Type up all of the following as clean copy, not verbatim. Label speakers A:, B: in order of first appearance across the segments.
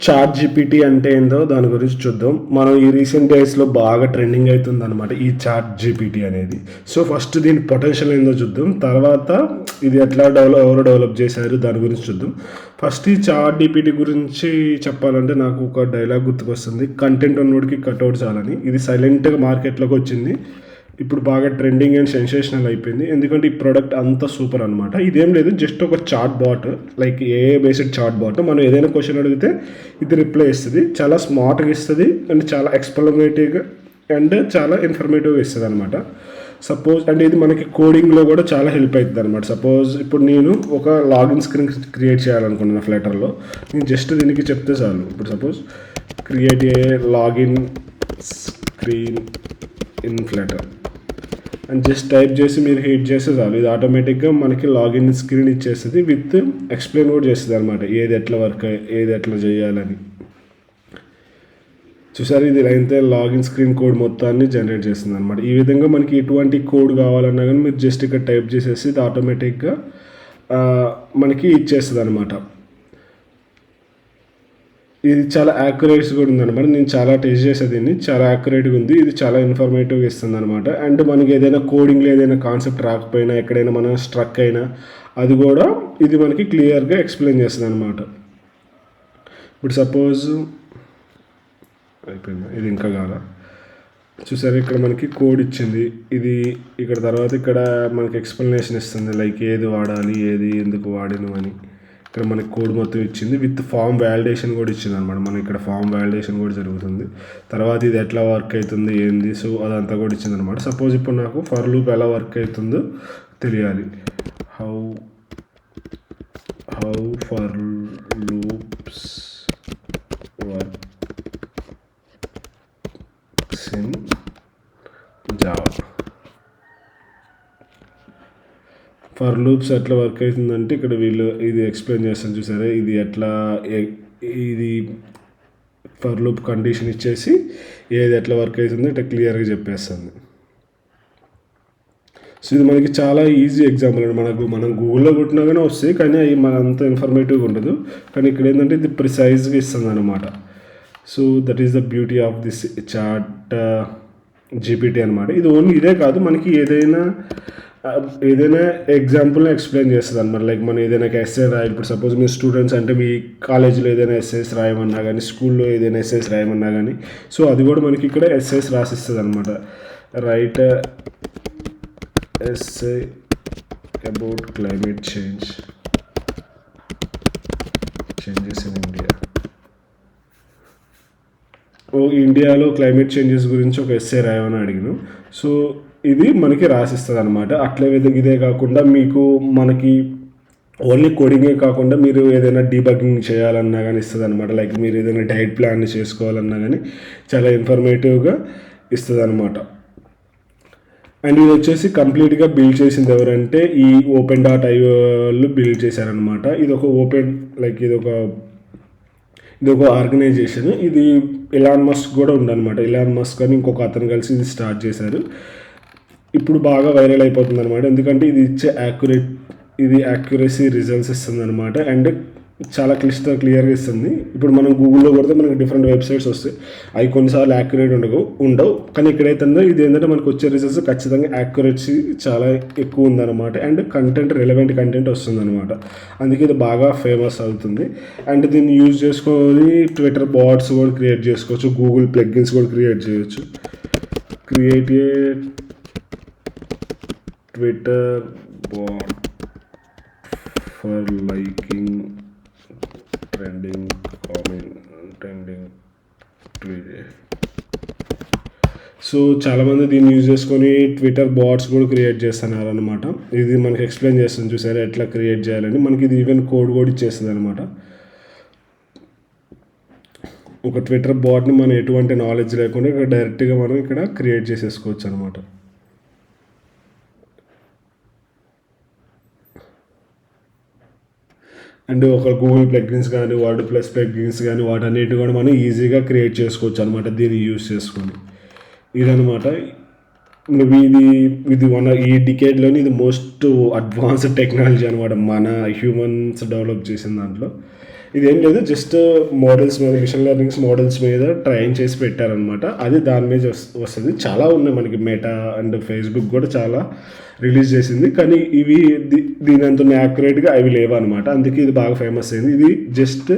A: Chat GPT అంటే ఏందో దాని గురించి చూద్దాం. మనం ఈ రీసెంట్ డేస్లో బాగా ట్రెండింగ్ అవుతుంది అనమాట ఈ చాట్ జీపీటీ అనేది. సో ఫస్ట్ దీని పొటెన్షియల్ ఏందో చూద్దాం, తర్వాత ఇది ఎట్లా ఎవరు డెవలప్ చేశారు దాని గురించి చూద్దాం. ఫస్ట్ ఈ చాట్ జీపీటీ గురించి చెప్పాలంటే నాకు ఒక డైలాగ్ గుర్తుకొస్తుంది, కంటెంట్ ఉన్నోడికి కట్అవుట్ చాలని. ఇది సైలెంట్గా మార్కెట్లోకి వచ్చింది, ఇప్పుడు బాగా ట్రెండింగ్ అండ్ సెన్సేషనల్ అయిపోయింది. ఎందుకంటే ఈ ప్రోడక్ట్ అంత సూపర్ అనమాట. ఇదేం లేదు, జస్ట్ ఒక chat bot, like a based chat bot. మనం ఏదైనా క్వశ్చన్ అడిగితే ఇది రిప్లై ఇస్తుంది, చాలా స్మార్ట్గా ఇస్తుంది అండ్ చాలా ఎక్స్ప్లెనేటివ్గా అండ్ చాలా ఇన్ఫర్మేటివ్గా ఇస్తుంది అనమాట. సపోజ్ అంటే ఇది మనకి కోడింగ్లో కూడా చాలా హెల్ప్ అవుతుంది అనమాట. సపోజ్ ఇప్పుడు నేను ఒక లాగిన్ స్క్రీన్ క్రియేట్ చేయాలనుకున్నాను ఫ్లటర్లో, నేను జస్ట్ దీనికి చెప్తే చాలు. ఇప్పుడు suppose create a login screen in Flutter and just type చేసి మీరు హిట్ చేస్తే చాలు, ఇది ఆటోమేటిక్గా మనకి లాగిన్ స్క్రీన్ ఇచ్చేస్తుంది, విత్ ఎక్స్ప్లెయిన్ కూడా చేస్తుంది అనమాట ఏది ఎట్లా వర్క్ ఏది ఎట్లా చేయాలని. చూసారు, ఇది అయితే లాగిన్ స్క్రీన్ కోడ్ మొత్తాన్ని జనరేట్ చేస్తుంది అనమాట. ఈ విధంగా మనకి ఎటువంటి కోడ్ కావాలన్నా కానీ మీరు జస్ట్ ఇక్కడ టైప్ చేసేసి ఇది ఆటోమేటిక్గా మనకి ఇచ్చేస్తుంది అనమాట. ఇది చాలా యాక్యురేట్స్ కూడా ఉందన్నమాట. నేను చాలా టెస్ట్ చేసేది దీన్ని, చాలా యాక్యురేట్గా ఉంది. ఇది చాలా ఇన్ఫర్మేటివ్గా ఇస్తుంది అనమాట. అండ్ మనకి ఏదైనా కోడింగ్లో ఏదైనా కాన్సెప్ట్ రాకపోయినా, ఎక్కడైనా మనం స్ట్రక్ అయినా, అది కూడా ఇది మనకి క్లియర్గా ఎక్స్ప్లెయిన్ చేస్తుంది అనమాట. ఇప్పుడు సపోజ్ అయిపోయింది, ఇది ఇంకా కాదా, చూసారు ఇక్కడ మనకి కోడ్ ఇచ్చింది, ఇది ఇక్కడ తర్వాత ఇక్కడ మనకి ఎక్స్ప్లెనేషన్ ఇస్తుంది, లైక్ ఏది వాడాలి, ఏది ఎందుకు వాడిను అని. ఇక్కడ మనకి కోడ్ మొత్తం ఇచ్చింది, విత్ ఫామ్ వ్యాలిడేషన్ కూడా ఇచ్చింది అనమాట. మనం ఇక్కడ ఫామ్ వ్యాలిడేషన్ కూడా జరుగుతుంది. తర్వాత ఇది ఎట్లా వర్క్ అవుతుంది ఏంది, సో అదంతా కూడా ఇచ్చింది అనమాట. సపోజ్ ఇప్పుడు నాకు ఫర్ లూప్ ఎలా వర్క్ అవుతుందో తెలియాలి, how for loops works in Java. For loops ఎట్లా వర్క్ అవుతుందంటే ఇక్కడ వీళ్ళు ఇది ఎక్స్ప్లెయిన్ చేస్తాను చూసారా, ఇది ఎట్లా ఇది ఫర్ లూప్ కండిషన్ ఇచ్చేసి ఏది ఎట్లా వర్క్ అవుతుందో ఇట్లా క్లియర్గా చెప్పేస్తుంది. సో ఇది మనకి చాలా ఈజీ ఎగ్జాంపుల్ అండి. మనం గూగుల్లో కొట్టినా కానీ వస్తాయి, కానీ అవి మన అంత ఇన్ఫర్మేటివ్గా ఉండదు. కానీ ఇక్కడ ఏంటంటే ఇది ప్రిసైజ్గా ఇస్తుంది అనమాట. So that is the beauty of this chat GPT అనమాట. ఇది ఓన్లీ ఇదే కాదు, మనకి ఏదైనా ఎగ్జాంపుల్ని ఎక్స్ప్లెయిన్ చేస్తుంది అనమాట. లైక్ మనం ఏదైనా ఎస్సే రాయాలి, ఇప్పుడు సపోజ్ మీరు స్టూడెంట్స్ అంటే మీ కాలేజీలో ఏదైనా ఎస్సేస్ రాయమన్నా కానీ, స్కూల్లో ఏదైనా ఎస్సేస్ రాయమన్నా కానీ, సో అది కూడా మనకి ఇక్కడ ఎస్సేస్ రాసిస్తుంది అనమాట. Right essay about climate changes in ఇండియాలో క్లైమేట్ చేంజెస్ గురించి ఒక ఎస్సే రాయమని అడిగాను. సో ఇది మనకి రాసిస్తుంది అనమాట. అట్లే ఇదే కాకుండా మనకి ఓన్లీ కోడింగే కాకుండా మీరు ఏదైనా డీబగ్గింగ్ చేయాలన్నా కానీ ఇస్తుంది అనమాట. లైక్ మీరు ఏదైనా డైట్ ప్లాన్ చేసుకోవాలన్నా కానీ చాలా ఇన్ఫర్మేటివ్గా ఇస్తుంది అనమాట. అండ్ ఇది వచ్చేసి కంప్లీట్గా బిల్డ్ చేసింది ఎవరంటే ఈ open.ioలు బిల్డ్ చేశారనమాట. ఇది ఒక ఆర్గనైజేషన్. ఇది ఎలాన్ మస్క్ కూడా ఉందన్నమాట. ఎలాన్ మస్క్ అని ఇంకొక అతను కలిసి ఇది స్టార్ట్ చేశారు. ఇప్పుడు బాగా వైరల్ అయిపోతుంది అనమాట, ఎందుకంటే ఇది ఇచ్చే యాక్యురసీ రిజల్ట్స్ ఇస్తుంది అనమాట. అండ్ చాలా క్లియర్గా ఇస్తుంది. ఇప్పుడు మనం గూగుల్లో కొడితే మనకి డిఫరెంట్ వెబ్సైట్స్ వస్తాయి, అవి కొన్నిసార్లు యాక్యురేట్ ఉండవు. కానీ ఇక్కడైతుందో ఇది ఏంటంటే మనకు వచ్చే రిజల్ట్స్ ఖచ్చితంగా యాక్యురసీ చాలా ఎక్కువ ఉందన్నమాట. అండ్ రిలవెంట్ కంటెంట్ వస్తుంది అనమాట. అందుకే ఇది బాగా ఫేమస్ అవుతుంది. అండ్ దీన్ని యూజ్ చేసుకొని ట్విట్టర్ బాట్స్ కూడా క్రియేట్ చేసుకోవచ్చు, గూగుల్ ప్లగ్గిన్స్ కూడా క్రియేట్ చేయొచ్చు. Create a Twitter bot for liking trending tweet. So చాలామంది దీన్ని యూజ్ చేసుకొని ట్విట్టర్ బాట్స్ కూడా క్రియేట్ చేస్తున్నారు అనమాట. ఇది మనకి ఎక్స్ప్లెయిన్ చేస్తుంది చూసారా ఎట్లా క్రియేట్ చేయాలని. మనకి ఇది ఈవెన్ కోడ్ కూడా ఇచ్చేస్తుంది అనమాట. ఒక ట్విట్టర్ బాట్ని మనం ఎటువంటి నాలెడ్జ్ లేకుండా ఇక్కడ డైరెక్ట్గా మనం ఇక్కడ క్రియేట్ చేసేసుకోవచ్చు అనమాట. అండ్ ఒక గూగుల్ ప్లగ్గిన్స్ కానీ, వర్డ్ ప్లస్ ప్లగ్గిన్స్ కానీ, వాటన్నిటి కూడా మనం ఈజీగా క్రియేట్ చేసుకోవచ్చు అనమాట దీన్ని యూజ్ చేసుకొని. ఇదనమాట. ఇది ఈ డికేడ్లోని ఇది మోస్ట్ అడ్వాన్స్డ్ టెక్నాలజీ అనమాట మన హ్యూమన్స్ డెవలప్ చేసిన దాంట్లో. ఇదేం లేదు, జస్ట్ మోడల్స్ మీద, మిషన్ లెర్నింగ్స్ మోడల్స్ మీద ట్రైన్ చేసి పెట్టారనమాట. అది దాని మీద వస్తుంది. చాలా ఉన్నాయి మనకి, మెటా అండ్ ఫేస్బుక్ కూడా చాలా రిలీజ్ చేసింది, కానీ ఇవి దీని అంత యాక్యురేట్గా అవి లేవు అనమాట. అందుకే ఇది బాగా ఫేమస్ అయింది. ఇది జస్ట్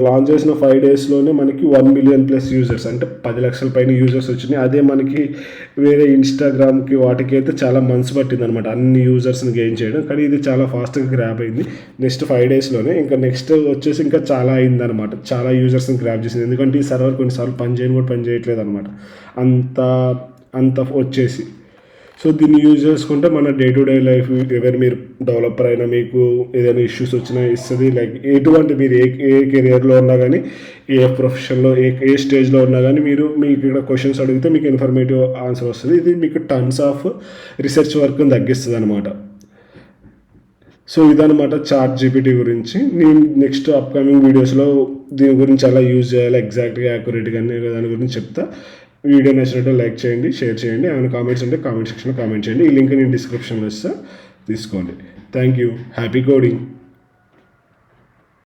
A: లాంచ్ చేసిన 5 డేస్లోనే మనకి 1 మిలియన్ ప్లస్ యూజర్స్, అంటే 10 లక్షల పైన యూజర్స్ వచ్చినాయి. అదే మనకి వేరే ఇన్స్టాగ్రామ్కి వాటికి అయితే చాలా మంత్స్ పట్టింది అనమాట అన్ని యూజర్స్ని గెయిన్ చేయడం. కానీ ఇది చాలా ఫాస్ట్గా గ్రాప్ అయింది నెక్స్ట్ 5 డేస్లోనే. ఇంకా నెక్స్ట్ వచ్చేసి ఇంకా చాలా అయిందనమాట, చాలా యూజర్స్ని గ్రాప్ చేసింది. ఎందుకంటే ఈ సర్వర్ కొన్నిసార్లు పని చేయట్లేదు అనమాట, అంత అంత వచ్చేసి. సో దీన్ని యూజ్ చేసుకుంటే మన డే టు డే లైఫ్, ఎవరు మీరు డెవలపర్ అయినా మీకు ఏదైనా ఇష్యూస్ వచ్చినా ఇస్తుంది. లైక్ ఎటువంటి మీరు ఏ కెరియర్లో ఉన్నా కానీ, ఏ ప్రొఫెషన్లో ఏ స్టేజ్లో ఉన్నా కానీ, మీకు ఇక్కడ క్వశ్చన్స్ అడిగితే మీకు ఇన్ఫర్మేటివ్ ఆన్సర్ వస్తుంది. ఇది మీకు టన్స్ ఆఫ్ రీసెర్చ్ వర్క్ని తగ్గిస్తుంది అనమాట. సో ఇదనమాట చాట్ జీపీటీ గురించి. నేను నెక్స్ట్ అప్కమింగ్ వీడియోస్లో దీని గురించి ఎలా యూజ్ చేయాలి ఎగ్జాక్ట్గా యాక్యురేట్గా అనే దాని గురించి చెప్తా. వీడియో నచ్చినట్టు లైక్ చేయండి, షేర్ చేయండి. ఏమైనా కామెంట్స్ ఉంటే కామెంట్ సెక్షన్లో కామెంట్ చేయండి. ఈ లింక్ నేను డిస్క్రిప్షన్లో ఇస్తా, తీసుకోండి. Thank you. Happy coding.